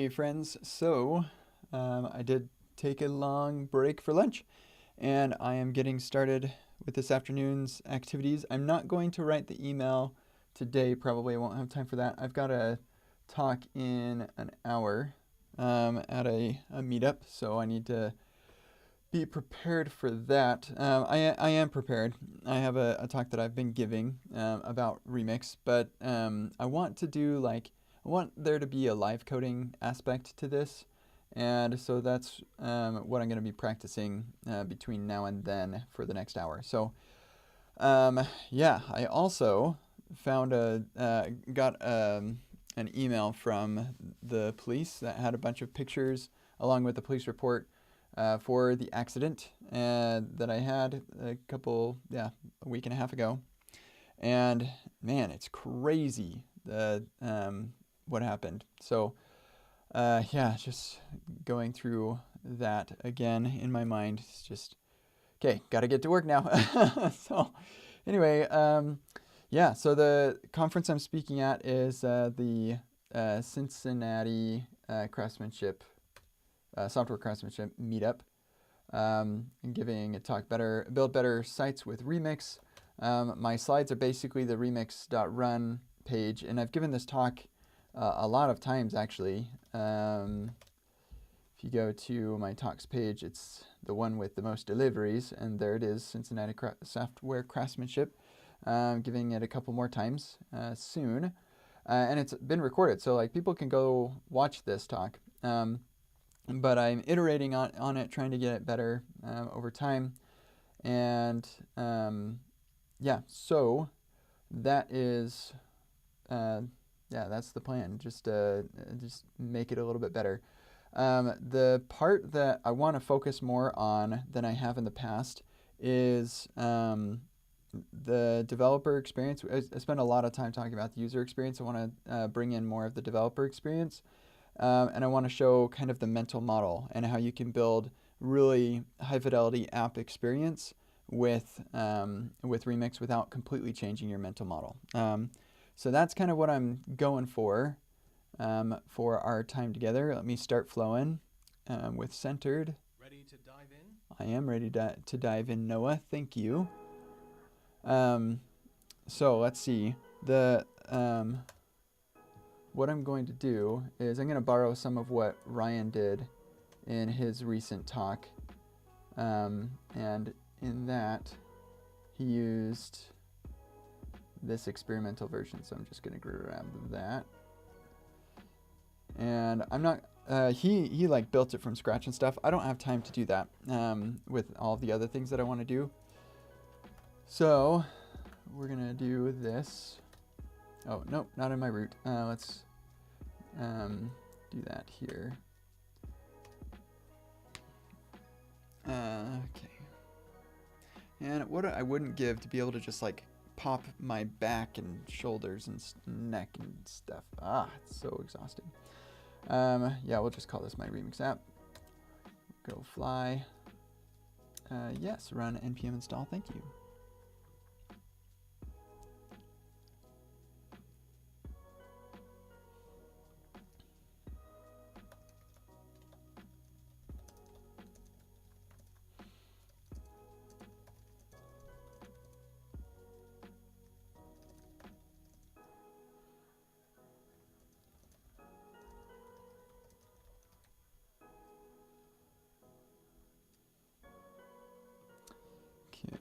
Hey friends, I did take a long break for lunch and I am getting started with this afternoon's activities. I'm not going to write the email today, probably I won't have time for that. I've got a talk in an hour at a meetup, so I need to be prepared for that. I am prepared. I have a talk that I've been giving about Remix, but I want to do I want there to be a live coding aspect to this, and so that's what I'm going to be practicing between now and then for the next hour. Yeah, I also found got an email from the police that had a bunch of pictures along with the police report for the accident that I had a week and a half ago. And man, it's crazy what happened. Yeah, just going through that again in my mind. It's just, okay, got to get to work now. Anyway, yeah, so the conference I'm speaking at is the Cincinnati Craftsmanship Software Craftsmanship Meetup. I'm giving a talk, build better sites with Remix. My slides are basically the remix.run page, and I've given this talk a lot of times actually. If you go to my talks page, it's the one with the most deliveries, and there it is, Cincinnati Software Craftsmanship. Giving it a couple more times soon, and it's been recorded, so like people can go watch this talk. But I'm iterating on it, trying to get it better over time. And yeah, so that is, yeah, that's the plan. Just make it a little bit better. The part that I want to focus more on than I have in the past is the developer experience. I spend a lot of time talking about the user experience. I want to bring in more of the developer experience. And I want to show kind of the mental model and how you can build really high fidelity app experience with Remix without completely changing your mental model. So that's kind of what I'm going for our time together. Let me start flowing with centered. Ready to dive in? I am ready to dive in, Noah. Thank you. So let's see. What I'm going to do is I'm going to borrow some of what Ryan did in his recent talk. And in that, he used this experimental version. So I'm just going to grab that. And I'm not, he like built it from scratch and stuff. I don't have time to do that with all the other things that I want to do. So we're going to do this. Oh, no, not in my root. Let's do that here. Okay. And what I wouldn't give to be able to just like pop my back and shoulders and neck and stuff. It's so exhausting. Yeah, we'll just call this my Remix app. Go fly. Yes, run npm install. Thank you.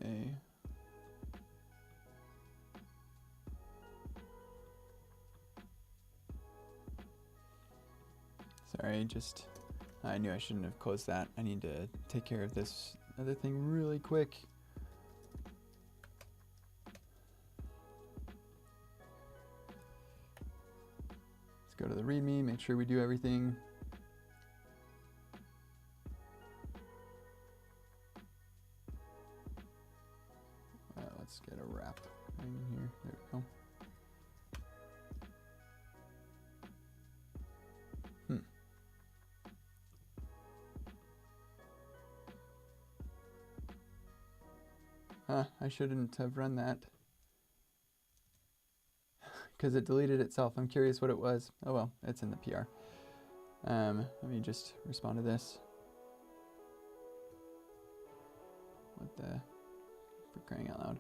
Okay. Sorry, I knew I shouldn't have closed that. I need to take care of this other thing really quick. Let's go to the README, make sure we do everything. Let's get a wrap in here. There we go. I shouldn't have run that because it deleted itself. I'm curious what it was. Oh well, it's in the PR. Let me just respond to this. What the, for crying out loud.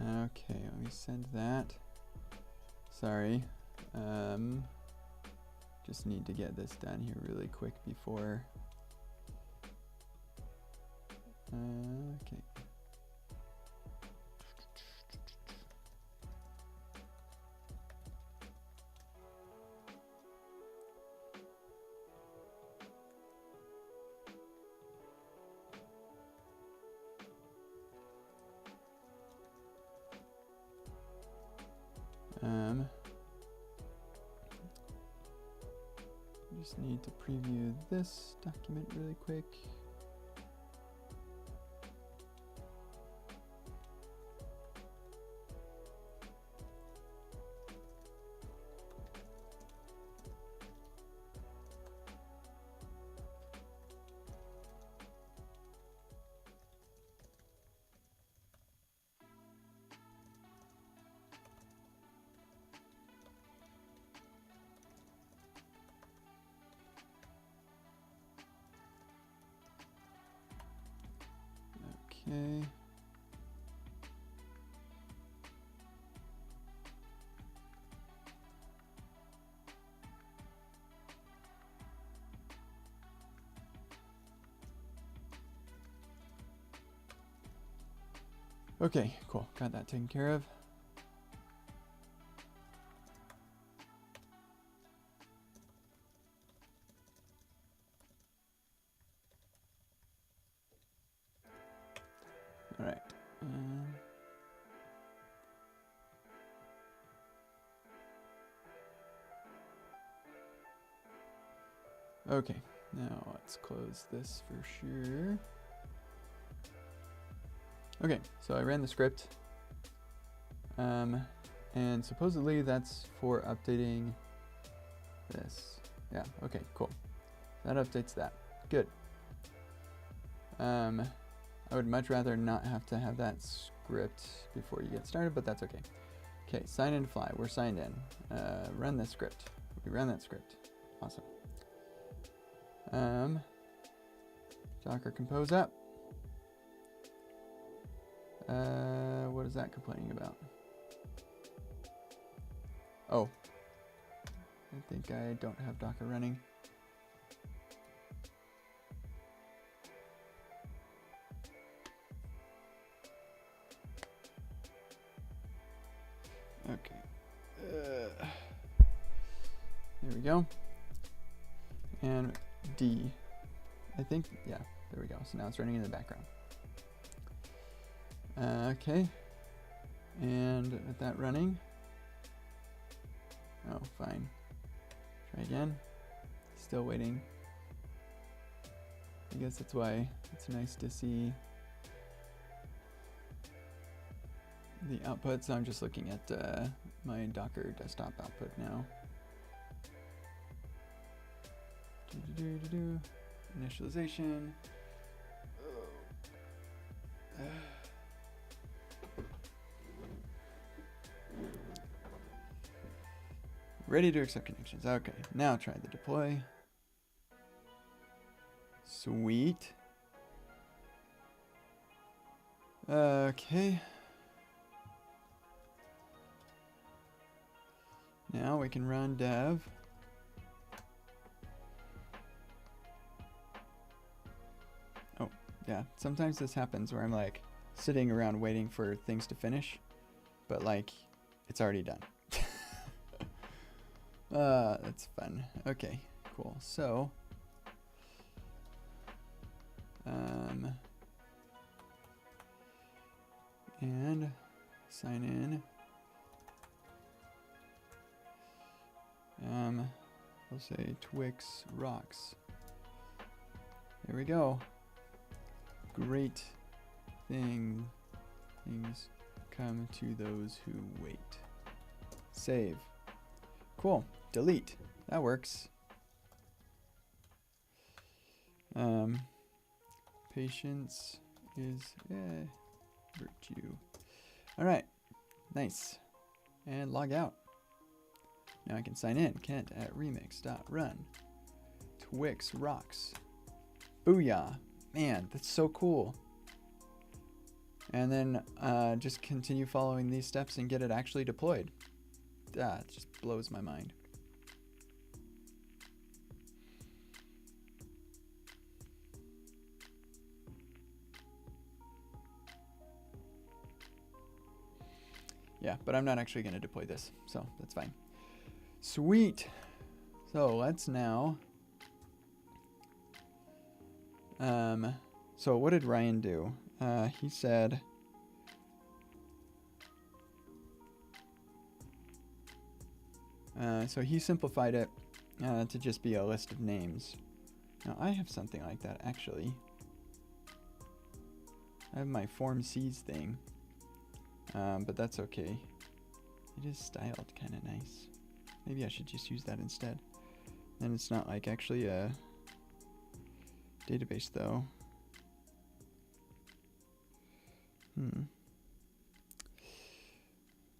Okay, let me send that. Sorry. Just need to get this done here really quick before. Okay. Just need to preview this document really quick. Okay. Okay, cool. Got that taken care of. All right. Okay, now let's close this for sure. Okay, so I ran the script, and supposedly that's for updating this. Yeah, okay, cool. That updates that. Good. I would much rather not have to have that script before you get started, but that's okay. Okay, sign in fly. We're signed in. Run this script. We run that script. Awesome. Docker compose up. What is that complaining about? Oh, I think I don't have Docker running. Okay. There we go. And D. I think, yeah, there we go. So now it's running in the background. Okay. And with that running. Oh, fine. Try again. Still waiting. I guess that's why it's nice to see the output. So I'm just looking at my Docker desktop output now. Initialization. Ready to accept connections. Okay, now try the deploy. Sweet. Okay. Now we can run dev. Oh, yeah. Sometimes this happens where I'm like sitting around waiting for things to finish, but like it's already done. That's fun. Okay, cool. So, and sign in. We'll say Twix rocks. There we go. Great things come to those who wait. Save. Cool. Delete. That works. Patience is virtue. All right. Nice. And log out. Now I can sign in. Kent at remix.run. Twix rocks. Booyah. Man, that's so cool. And then just continue following these steps and get it actually deployed. That just blows my mind. Yeah, but I'm not actually going to deploy this, so that's fine. Sweet. So let's now. So what did Ryan do? He said. So he simplified it to just be a list of names. Now I have something like that actually. I have my Form Cs thing. But that's okay. It is styled kind of nice. Maybe I should just use that instead. And it's not like actually a database though.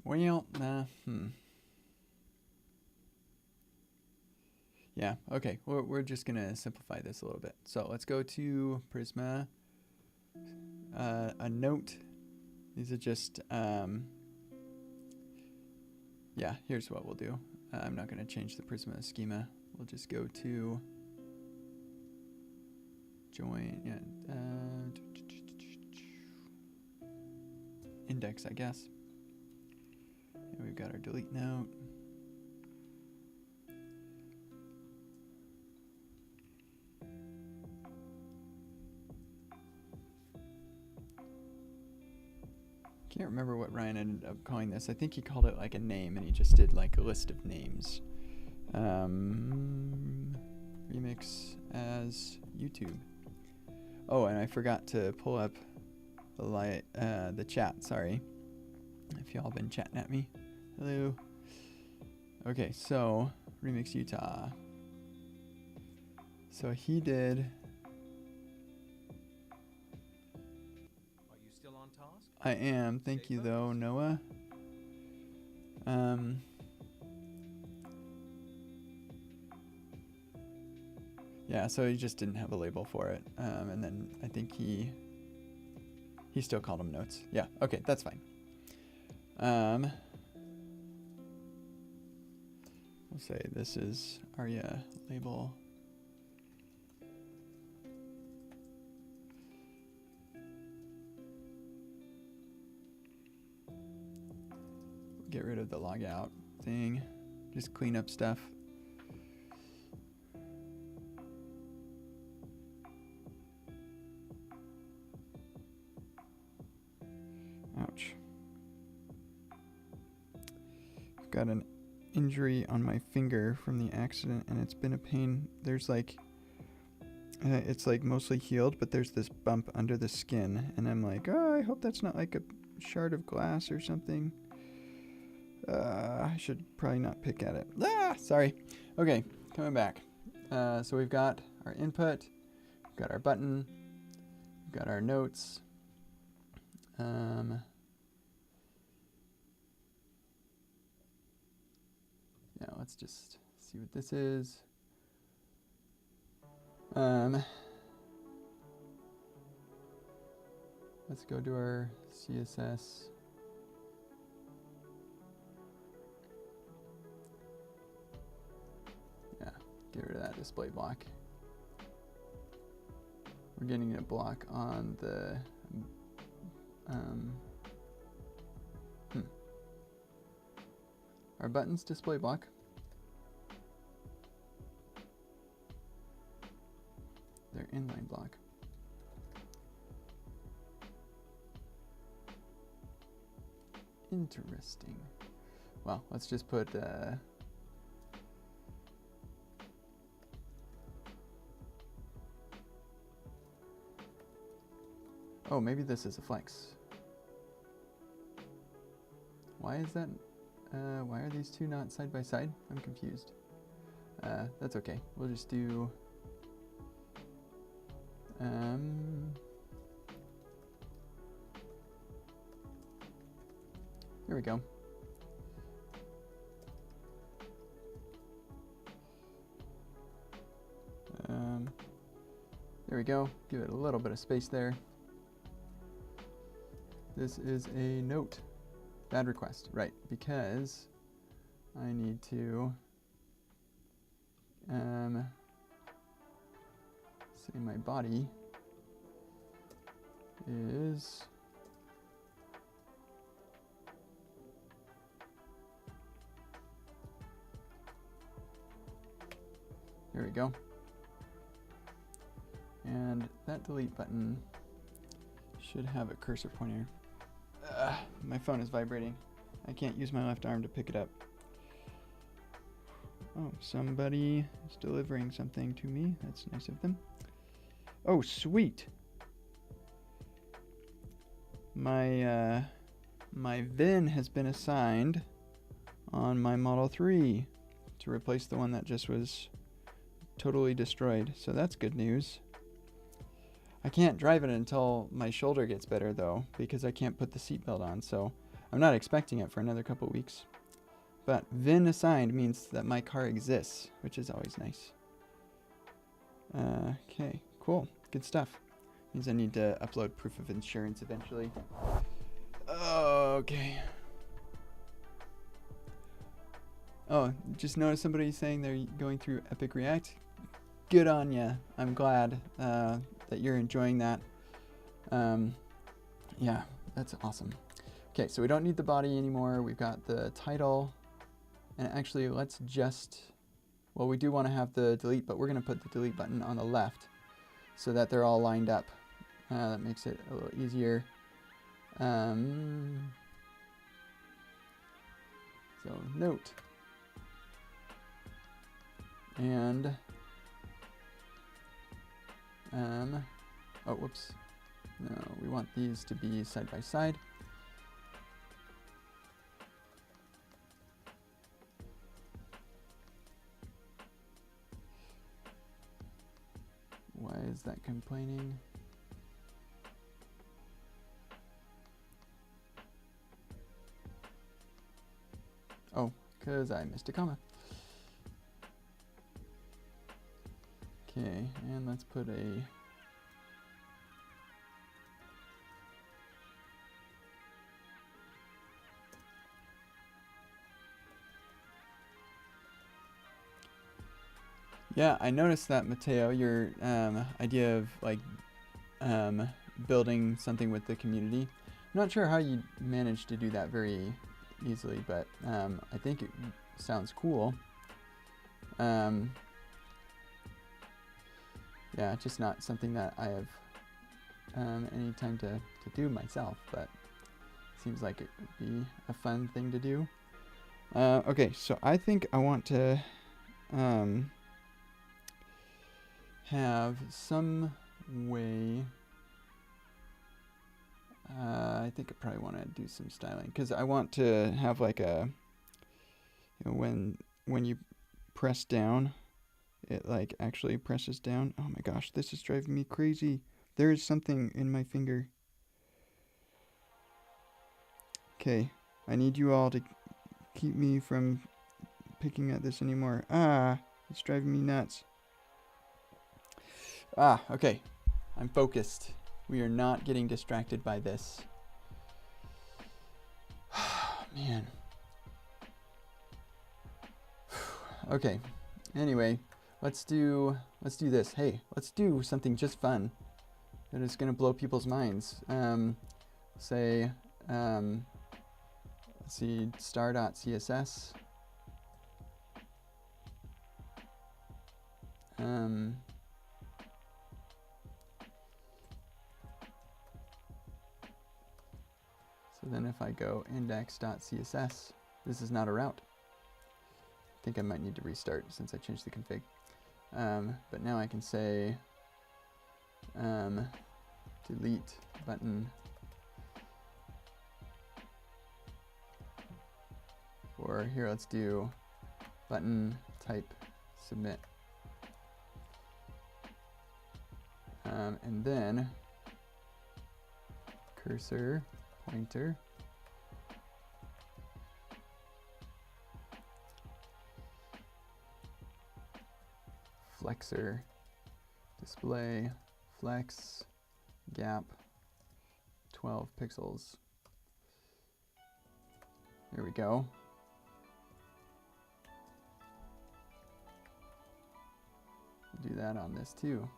Well, Yeah, okay. We're just gonna simplify this a little bit. So let's go to Prisma. A note. These are just, yeah, here's what we'll do. I'm not going to change the Prisma schema. We'll just go to join, index, I guess. And we've got our delete note. Can't remember what Ryan ended up calling this. I think he called it like a name, and he just did like a list of names. Remix as YouTube. Oh, and I forgot to pull up the chat. Sorry, if y'all been chatting at me. Hello. Okay, so Remix Utah. So he did. I am. Thank you, though, Noah. Yeah, so he just didn't have a label for it. And then I think he still called them notes. Yeah, okay, that's fine. We'll say this is Arya label. Get rid of the logout thing. Just clean up stuff. Ouch. I've got an injury on my finger from the accident and it's been a pain. There's like, it's like mostly healed, but there's this bump under the skin and I'm like, oh, I hope that's not like a shard of glass or something. I should probably not pick at it. Sorry. Okay, coming back. So we've got our input, we've got our button, we've got our notes. Yeah, let's just see what this is. Let's go to our CSS. Get rid of that display block. We're getting a block on the our buttons display block. They're inline block. Interesting. Well, let's just put Oh, maybe this is a flex. Why is that? Why are these two not side by side? I'm confused. That's okay. We'll just do... here we go. There we go. Give it a little bit of space there. This is a note. Bad request. Right, because I need to say my body is there we go. And that delete button should have a cursor pointer. My phone is vibrating. I can't use my left arm to pick it up. Oh, somebody is delivering something to me. That's nice of them. Oh, sweet. My VIN has been assigned on my Model 3 to replace the one that just was totally destroyed. So that's good news. I can't drive it until my shoulder gets better though, because I can't put the seatbelt on, so I'm not expecting it for another couple weeks. But VIN assigned means that my car exists, which is always nice. Okay, cool, good stuff. Means I need to upload proof of insurance eventually. Okay. Oh, just noticed somebody saying they're going through Epic React. Good on ya. I'm glad that you're enjoying that. Yeah, that's awesome. Okay, so we don't need the body anymore. We've got the title. And actually, let's just... well, we do want to have the delete, but we're going to put the delete button on the left so that they're all lined up. That makes it a little easier. So, note. And... oh, whoops. No, we want these to be side by side. Why is that complaining? Oh, because I missed a comma. Okay, and let's put a... yeah, I noticed that, Mateo, your idea of like building something with the community. I'm not sure how you managed to do that very easily, but I think it sounds cool. Yeah, it's just not something that I have any time to do myself, but it seems like it would be a fun thing to do. Okay, so I think I want to have some way. I think I probably want to do some styling because I want to have like a, you know, when you press down, it like actually presses down. Oh my gosh, this is driving me crazy. There is something in my finger. Okay, I need you all to keep me from picking at this anymore. Ah, it's driving me nuts. Ah, okay. I'm focused. We are not getting distracted by this. Man. Okay. Anyway, let's do this. Hey, let's do something just fun that is gonna blow people's minds. Say, let's see, star.css. So then if I go index.css, this is not a route. I think I might need to restart since I changed the config. But now I can say delete button for here. Let's do button type submit. And then cursor pointer flexor display flex gap 12 pixels. There we go. Do that on this too.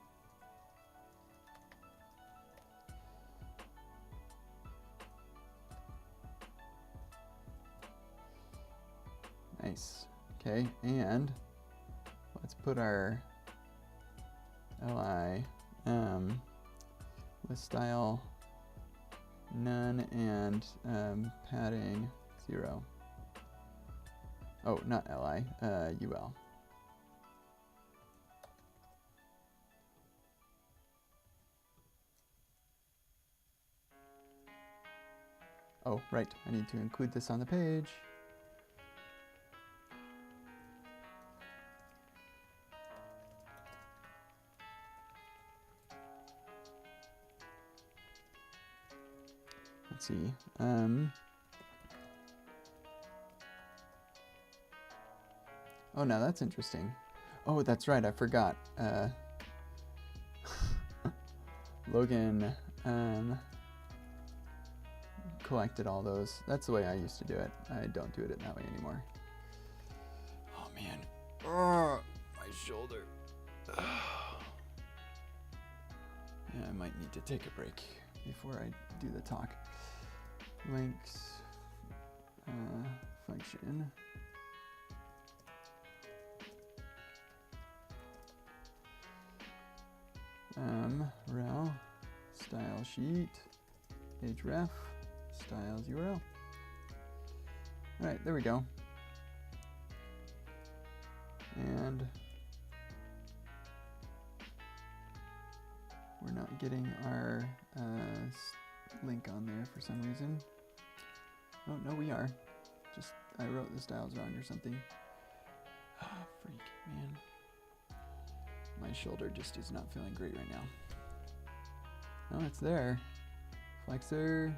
Nice. Okay, and let's put our li list style none and padding 0. Oh, not li, ul. Oh, right, I need to include this on the page. Let's see. Oh, now that's interesting. Oh, that's right, I forgot. Logan collected all those. That's the way I used to do it. I don't do it that way anymore. Oh man. Oh, my shoulder. Yeah, I might need to take a break before I do the talk. Links function. Rel style sheet href styles URL. All right, there we go. And we're not getting our link on there for some reason. Oh, no, we are. Just, I wrote the styles wrong or something. Ah, freak, man. My shoulder just is not feeling great right now. Oh, it's there. Flexor.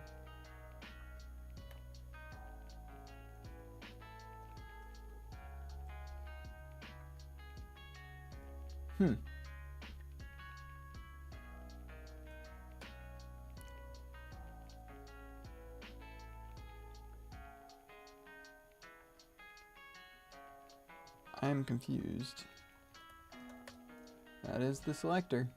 I'm confused. That is the selector.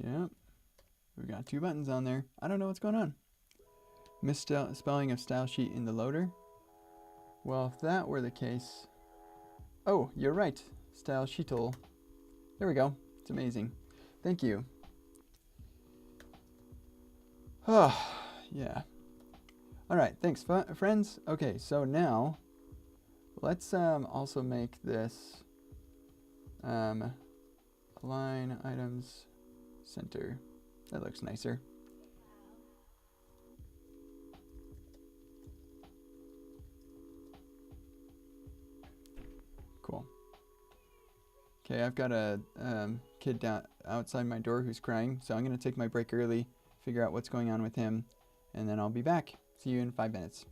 Yep. We've got 2 buttons on there. I don't know what's going on. Misspelling of style sheet in the loader. Well, if that were the case... Oh, you're right. Style sheetle. There we go. It's amazing. Thank you. Oh, yeah. All right, thanks, friends. Okay, so now let's also make this align items center. That looks nicer. Cool. Okay, I've got a kid down outside my door who's crying, so I'm going to take my break early, figure out what's going on with him, and then I'll be back. See you in 5 minutes.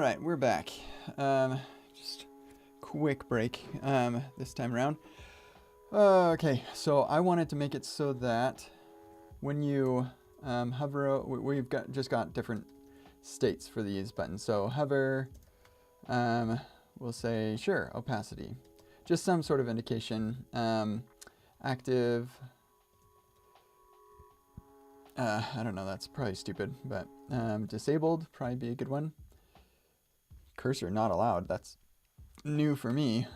right, we're back. Just quick break this time around. Okay, so I wanted to make it so that when you hover, we've just got different states for these buttons. So hover, we'll say, sure, opacity. Just some sort of indication. Active, I don't know, that's probably stupid, but disabled, probably be a good one. Cursor not allowed, that's new for me.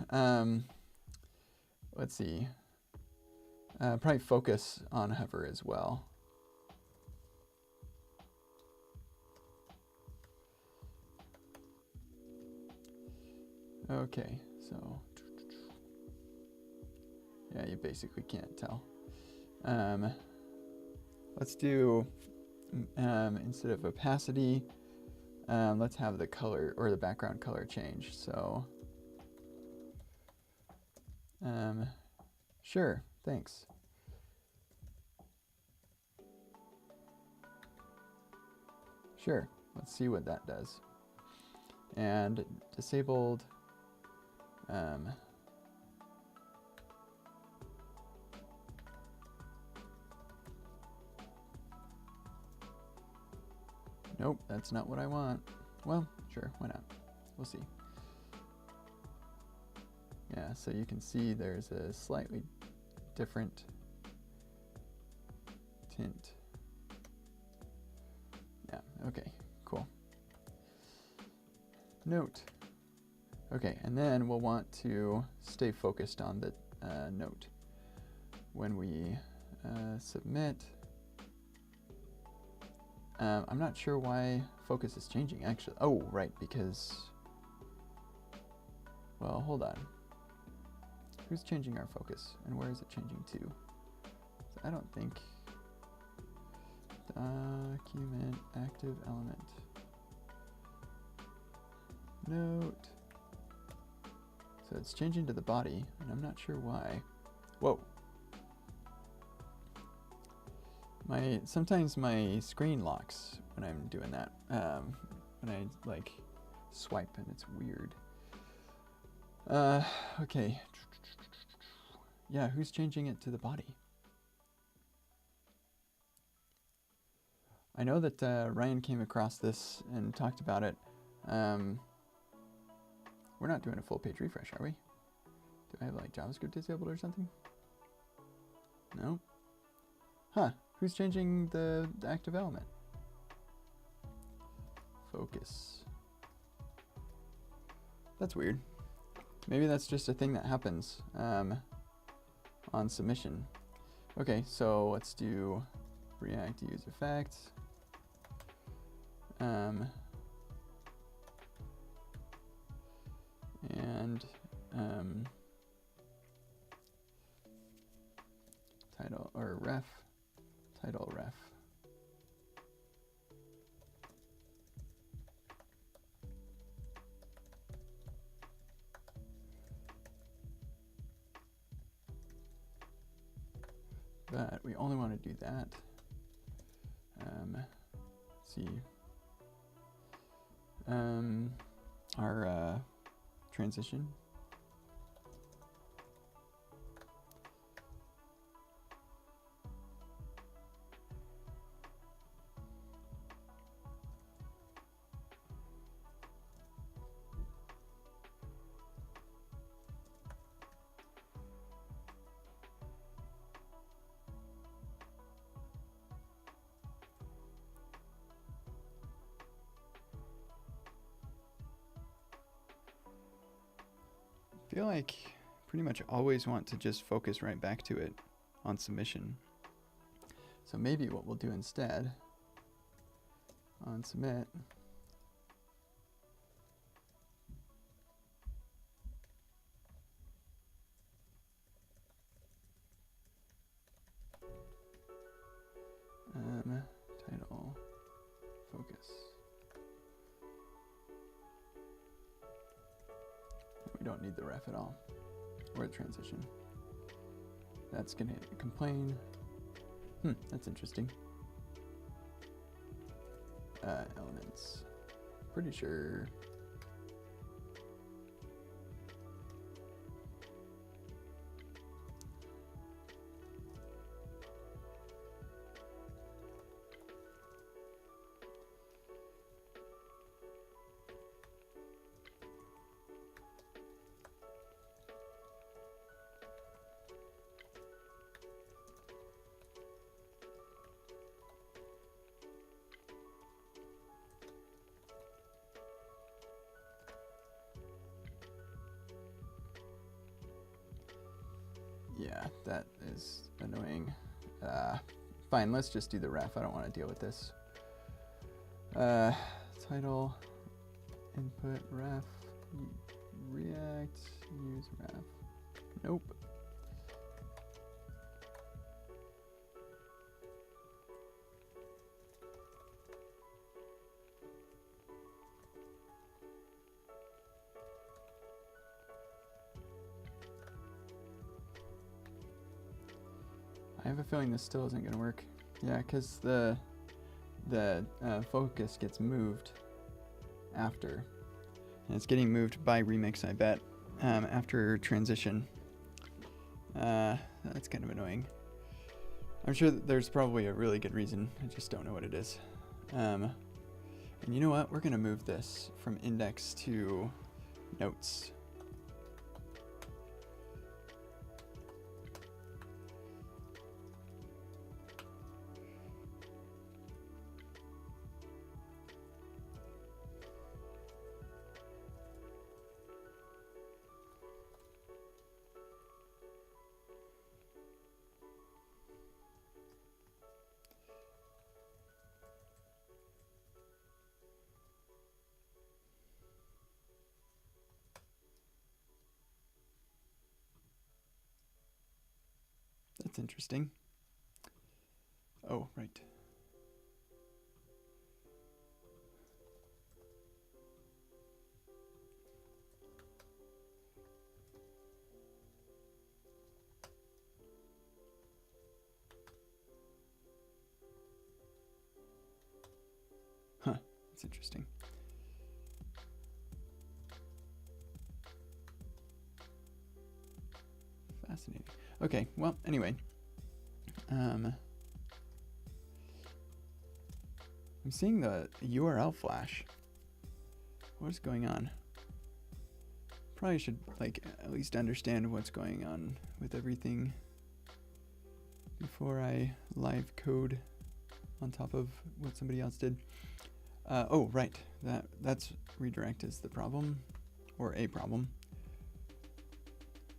Let's see. Probably focus on hover as well. Okay, so yeah, you basically can't tell. Let's do, instead of opacity, let's have the color or the background color change. So, sure, thanks. Sure, let's see what that does. And disabled, nope, that's not what I want. Well, sure, why not? We'll see. Yeah, so you can see there's a slightly different tint. Yeah, okay, cool. Note. Okay, and then we'll want to stay focused on the note. When we submit, I'm not sure why focus is changing actually. Oh, right, because, well, hold on. Who's changing our focus and where is it changing to? So I don't think, document active element. Note. So it's changing to the body and I'm not sure why. Whoa. Sometimes my screen locks when I'm doing that. When I like swipe and it's weird. Okay. Yeah, who's changing it to the body? I know that Ryan came across this and talked about it. We're not doing a full page refresh, are we? Do I have like JavaScript disabled or something? No? Huh. Who's changing the active element? Focus. That's weird. Maybe that's just a thing that happens on submission. Okay, so let's do React use effects. And title or ref. Title ref. But we only want to do that. Let's see. Our transition. I feel like pretty much always want to just focus right back to it on submission. So maybe what we'll do instead on submit, title, focus. We don't need the ref at all, or the transition. That's gonna complain. That's interesting. Elements. Pretty sure that is annoying. Fine, let's just do the ref. I don't want to deal with this. Title, input, ref, React, use ref. Nope. I have a feeling this still isn't going to work. Yeah, because the focus gets moved after. And it's getting moved by Remix, I bet, after transition. That's kind of annoying. I'm sure that there's probably a really good reason. I just don't know what it is. And you know what? We're going to move this from index to notes. That's interesting. Oh, right. Huh, that's interesting. Fascinating. Okay, well, anyway. I'm seeing the URL flash. What is going on? Probably should, like, at least understand what's going on with everything before I live code on top of what somebody else did. Oh, right. That's redirect is the problem, or a problem.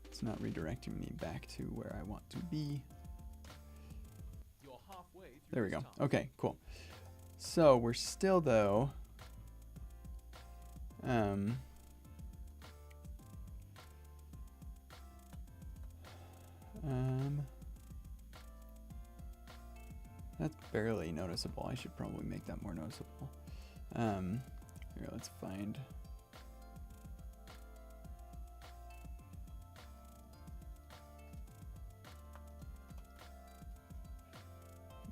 It's not redirecting me back to where I want to be. There we go. Okay, cool. So we're still though that's barely noticeable. I should probably make that more noticeable. Here, let's find.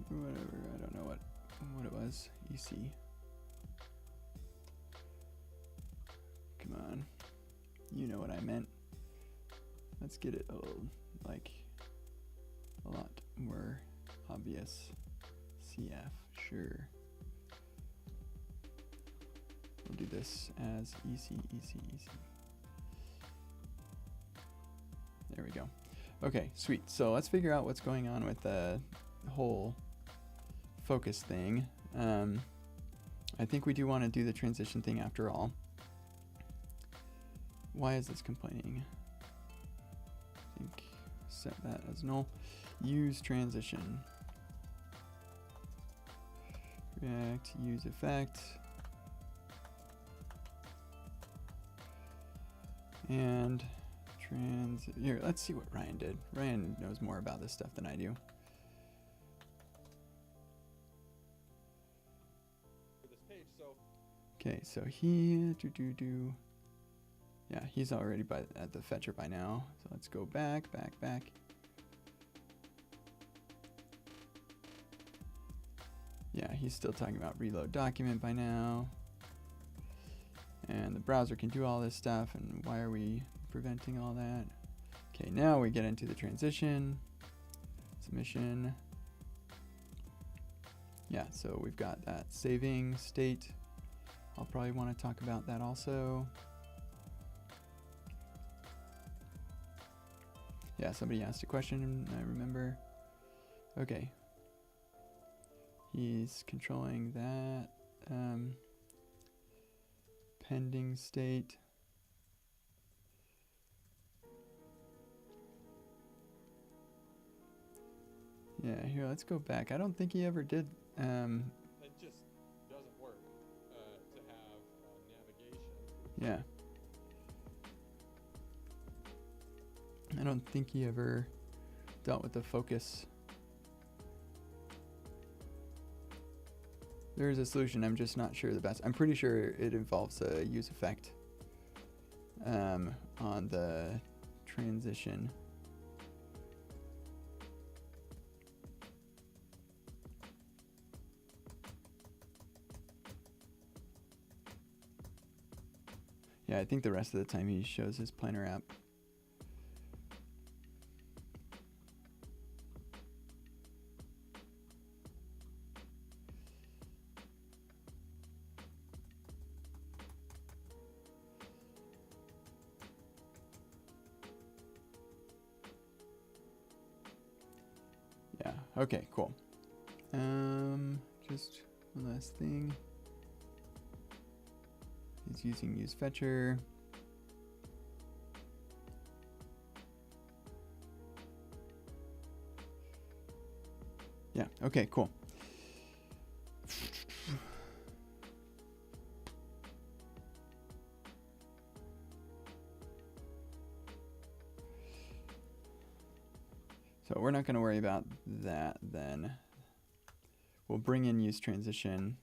Whatever, I don't know what it was. EC. Come on. You know what I meant. Let's get it a lot more obvious. CF, sure. We'll do this as EC. There we go. Okay, sweet. So let's figure out what's going on with the whole focus thing. I think we do want to do the transition thing after all. Why is this complaining? I think set that as null. Use transition. React, use effect. And here, let's see what Ryan did. Ryan knows more about this stuff than I do. Okay, so he yeah, he's already at the fetcher by now. So let's go back. Yeah, he's still talking about reload document by now. And the browser can do all this stuff, and why are we preventing all that? Okay, now we get into the transition, submission. Yeah, so we've got that saving state. I'll probably want to talk about that also. Yeah, somebody asked a question, I remember. Okay. He's controlling that. Pending state. Yeah, here, let's go back. I don't think he ever did. It just doesn't work to have navigation. Yeah. I don't think he ever dealt with the focus. There is a solution, I'm just not sure the best. I'm pretty sure it involves a use effect on the transition. Yeah, I think the rest of the time he shows his planner app. Yeah, okay, cool. Just one last thing. He's using use fetcher. Yeah, okay, cool. So we're not going to worry about that then. We'll bring in use transition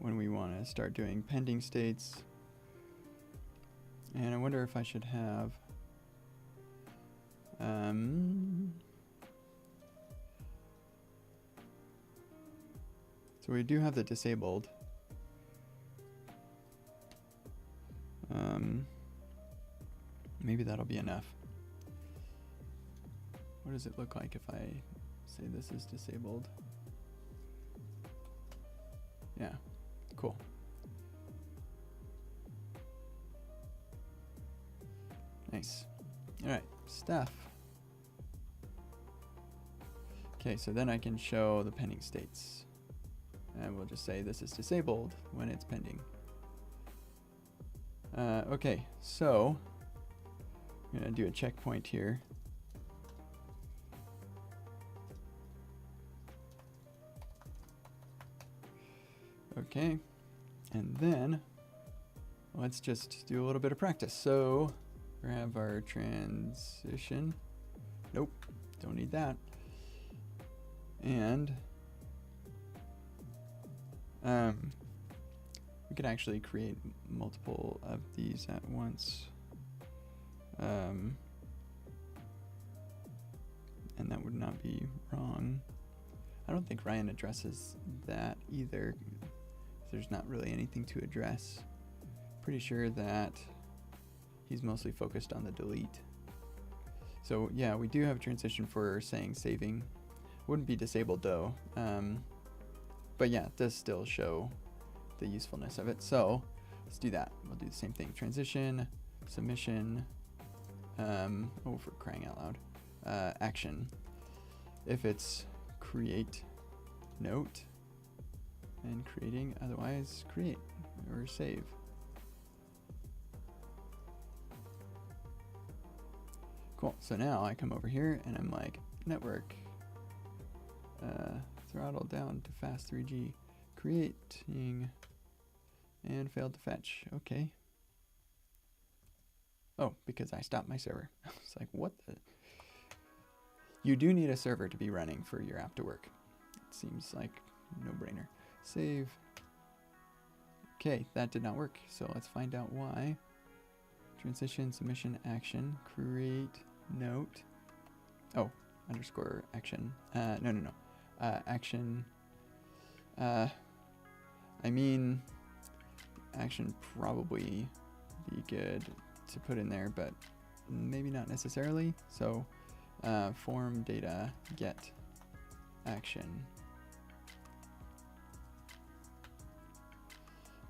when we want to start doing pending states. And I wonder if I should have so we do have the disabled. Maybe that'll be enough. What does it look like if I say this is disabled? Yeah, cool. Nice. All right, stuff. Okay, so then I can show the pending states. And we'll just say this is disabled when it's pending. Okay, so I'm gonna do a checkpoint here. Okay, and then let's just do a little bit of practice. So we have our transition. Nope, don't need that. And we could actually create multiple of these at once. And that would not be wrong. I don't think Ryan addresses that either. There's not really anything to address. Pretty sure that he's mostly focused on the delete. So yeah, we do have a transition for saying saving. Wouldn't be disabled though. But yeah, it does still show the usefulness of it. So let's do that. We'll do the same thing. Transition, submission, oh, for crying out loud. Action. If it's create note and creating, otherwise create or save. Cool, so now I come over here and I'm like, network, throttle down to fast 3G, creating, and failed to fetch, okay. Oh, because I stopped my server. I was like, what the? You do need a server to be running for your app to work. It seems like no-brainer. Save. Okay, that did not work, so let's find out why. Transition, submission, action, create, note. Oh, underscore action. No. Action. I mean, action probably be good to put in there, but maybe not necessarily. So, form data get action.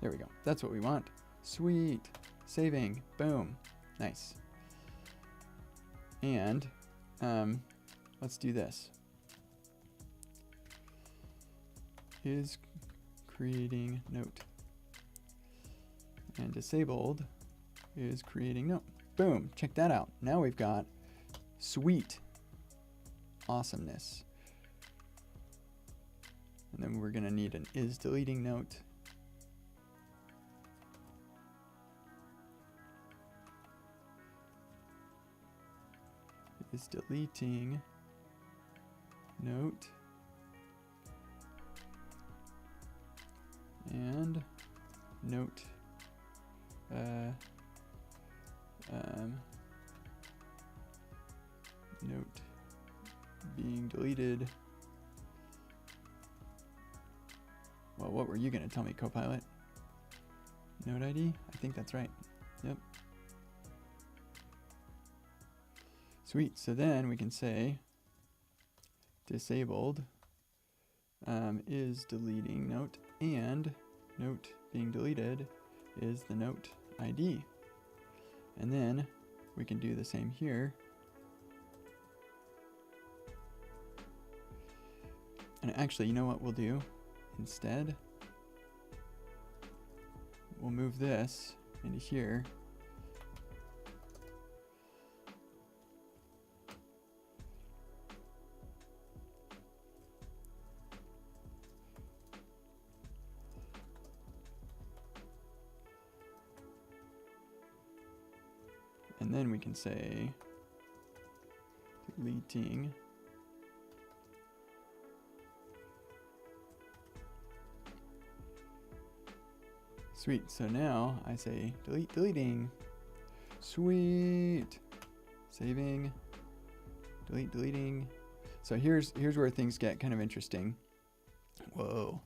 There we go. That's what we want. Sweet. Saving. Boom. Nice. And let's do this. Is creating note. And disabled is creating note. Boom. Check that out. Now we've got sweet. awesomeness. And then we're going to need an is deleting note. Is deleting note. And note. Note being deleted. Well, what were you going to tell me, Copilot? Note ID? I think that's right. Yep. Sweet. So then we can say disabled is deleting note, and note being deleted is the note ID. And then we can do the same here. And actually, you know what we'll do instead? We'll move this into here. And then we can say deleting sweet. So now I say delete deleting. Sweet. Saving. Delete deleting. So here's where things get kind of interesting. Whoa.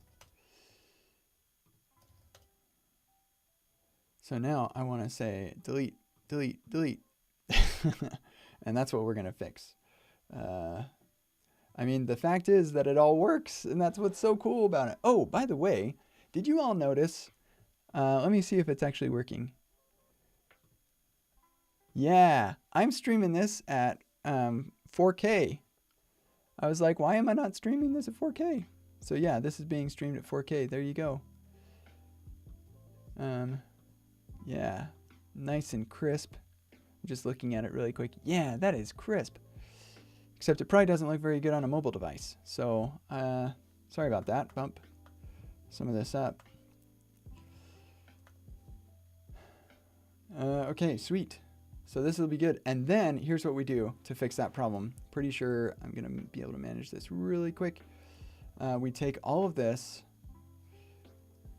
So now I want to say delete, delete, delete. And that's what we're going to fix. I mean, the fact is that it all works, and that's what's so cool about it. Oh, by the way, did you all notice? Let me see if it's actually working. Yeah, I'm streaming this at 4K. I was like, why am I not streaming this at 4K? So yeah, this is being streamed at 4K. There you go. Yeah, nice and crisp. I'm just looking at it really quick. Yeah, that is crisp. Except it probably doesn't look very good on a mobile device. So, sorry about that. Bump some of this up. Okay, sweet. So this will be good. And then here's what we do to fix that problem. Pretty sure I'm going to be able to manage this really quick. We take all of this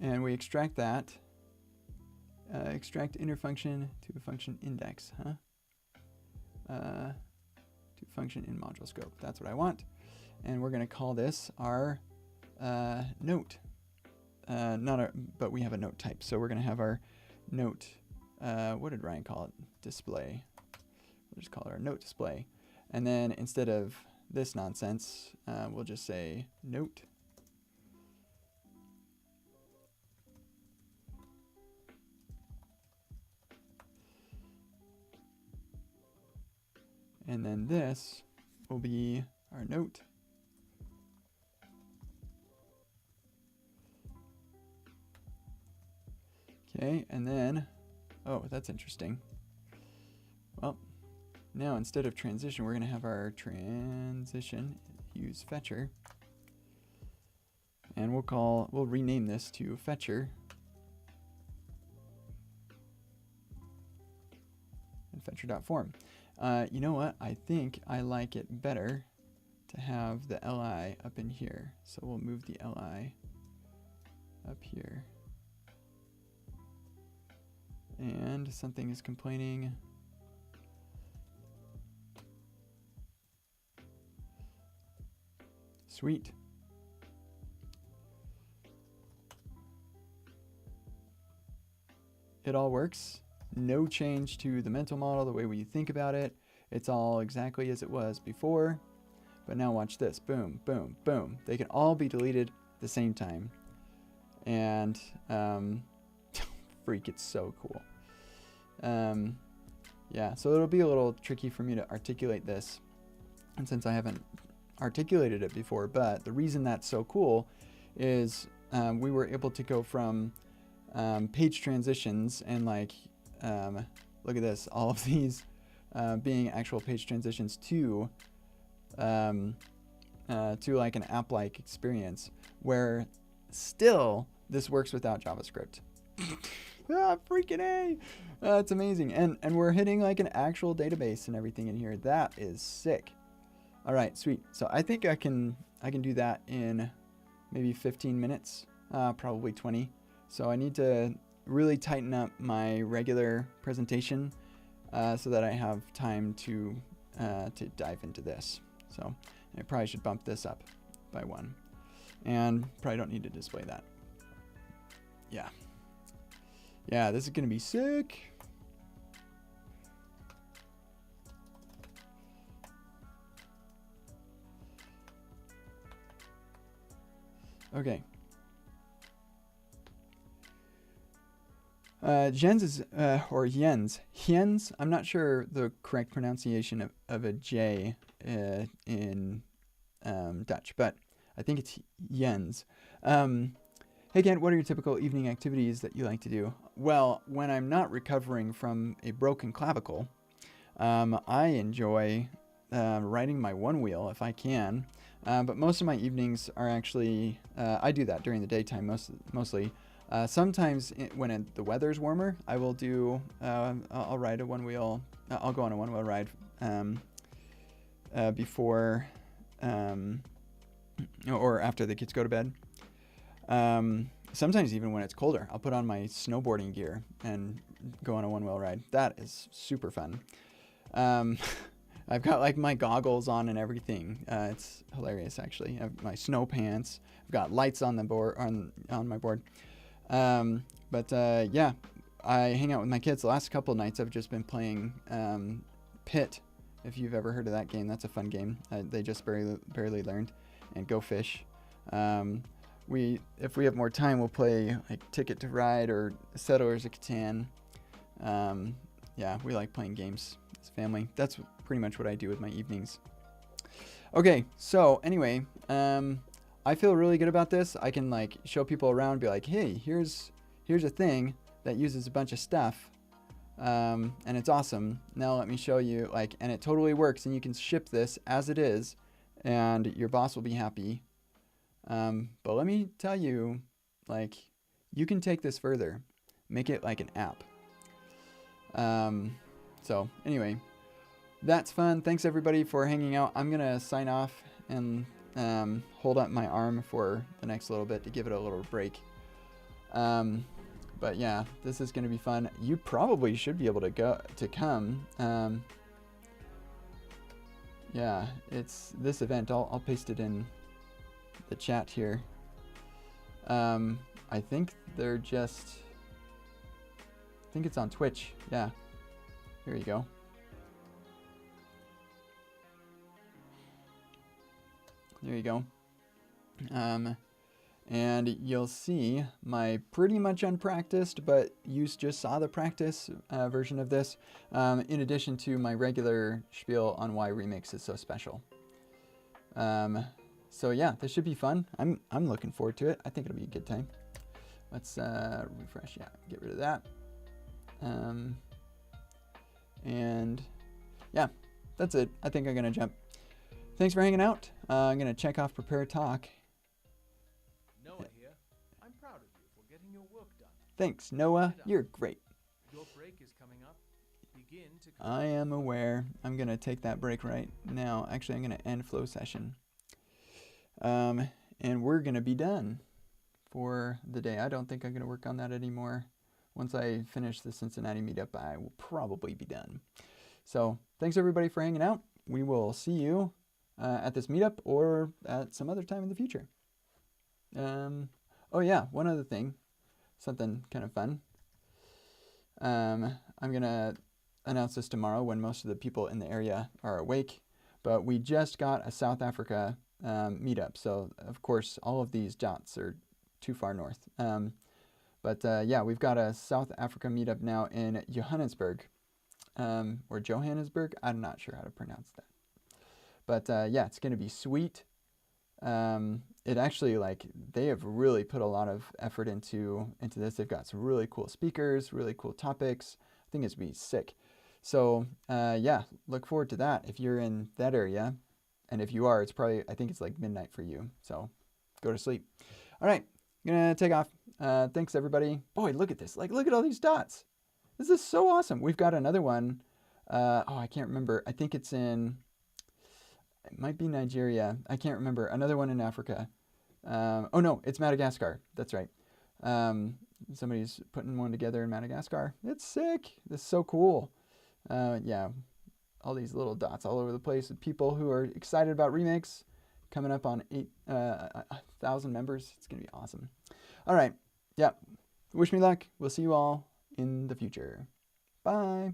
and we extract that. Extract inner function to a function index, huh? To function in module scope. That's what I want. And we're going to call this our note. But we have a note type. So we're going to have our note. What did Ryan call it? Display. We'll just call it our note display. And then instead of this nonsense, we'll just say note. And then this will be our note. Okay, and then, oh, that's interesting. Well, now instead of transition, we're going to have our transition use fetcher. And we'll rename this to fetcher. And fetcher.form. You know what? I think I like it better to have the li up in here. So we'll move the li up here. And something is complaining. Sweet. It all works. No change to the mental model, the way we think about it. It's all exactly as it was before. But now watch this. Boom, boom, boom. They can all be deleted at the same time. And freak, it's so cool. Yeah, so it'll be a little tricky for me to articulate this. And since I haven't articulated it before, but the reason that's so cool is we were able to go from page transitions and like, look at this, all of these being actual page transitions to to like an app-like experience where still this works without JavaScript. Freaking A! It's amazing. And we're hitting like an actual database and everything in here. That is sick. All right, sweet. So I think I can do that in maybe 15 minutes, probably 20. So I need to really tighten up my regular presentation so that I have time to dive into this. So I probably should bump this up by 1. And probably don't need to display that. Yeah. Yeah, this is going to be sick. Okay. Jens is, or Jens, I'm not sure the correct pronunciation of a J in Dutch, but I think it's Jens. Hey Kent, what are your typical evening activities that you like to do? Well, when I'm not recovering from a broken clavicle, I enjoy riding my one wheel if I can. But most of my evenings are actually, I do that during the daytime mostly. Sometimes when the weather's warmer, I will do, I'll ride a one wheel, I'll go on a one wheel ride before or after the kids go to bed. Sometimes even when it's colder, I'll put on my snowboarding gear and go on a one wheel ride. That is super fun. I've got like my goggles on and everything. It's hilarious actually. I have my snow pants. I've got lights on the board on my board. Yeah, I hang out with my kids. The last couple of nights I've just been playing Pit. If you've ever heard of that game, that's a fun game. They just barely learned. And Go Fish. If we have more time, we'll play like Ticket to Ride or Settlers of Catan. Yeah, we like playing games as a family. That's pretty much what I do with my evenings. Okay, so anyway, I feel really good about this. I can like show people around, be like, hey, here's a thing that uses a bunch of stuff, and it's awesome. Now let me show you, like, and it totally works, and you can ship this as it is, and your boss will be happy. But let me tell you, like, you can take this further, make it like an app. So anyway, that's fun. Thanks everybody for hanging out. I'm gonna sign off and hold up my arm for the next little bit to give it a little break. But yeah, this is gonna be fun. You probably should be able to come. Yeah, it's this event. I'll paste it in the chat here. I think I think it's on Twitch. Yeah, here you go. There you go. And you'll see my pretty much unpracticed, but you just saw the practice version of this, in addition to my regular spiel on why Remix is so special. So yeah, this should be fun. I'm looking forward to it. I think it'll be a good time. Let's refresh. Yeah, get rid of that. And yeah, that's it. I think I'm gonna jump. Thanks for hanging out. I'm gonna check off prepare talk. Noah here. I'm proud of you for getting your work done. Thanks, Noah. You're great. Your break is coming up. Begin to. I am aware. I'm gonna take that break right now. Actually, I'm gonna end flow session. And we're gonna be done for the day. I don't think I'm gonna work on that anymore. Once I finish the Cincinnati meetup, I will probably be done. So thanks everybody for hanging out. We will see you at this meetup or at some other time in the future. Oh yeah, one other thing, something kind of fun. I'm gonna announce this tomorrow when most of the people in the area are awake, but we just got a South Africa meetup. So of course all of these dots are too far north. Yeah, we've got a South Africa meetup now in Johannesburg, or Johannesburg. I'm not sure how to pronounce that. But yeah, it's going to be sweet. It actually, like, they have really put a lot of effort into this. They've got some really cool speakers, really cool topics. I think it's going to be sick. So yeah, look forward to that. If you're in that area, And if you are, it's probably, I think it's like midnight for you. So go to sleep. All right, I'm gonna take off. Thanks everybody. Boy, look at this. Like, look at all these dots. This is so awesome. We've got another one. Oh, I can't remember. I think it's in, it might be Nigeria. I can't remember. Another one in Africa. Oh no, it's Madagascar. That's right. Somebody's putting one together in Madagascar. It's sick. This is so cool. Yeah, all these little dots all over the place with people who are excited about remakes. Coming up on 8,000 members. It's gonna be awesome. All right. Yeah. Wish me luck. We'll see you all in the future. Bye.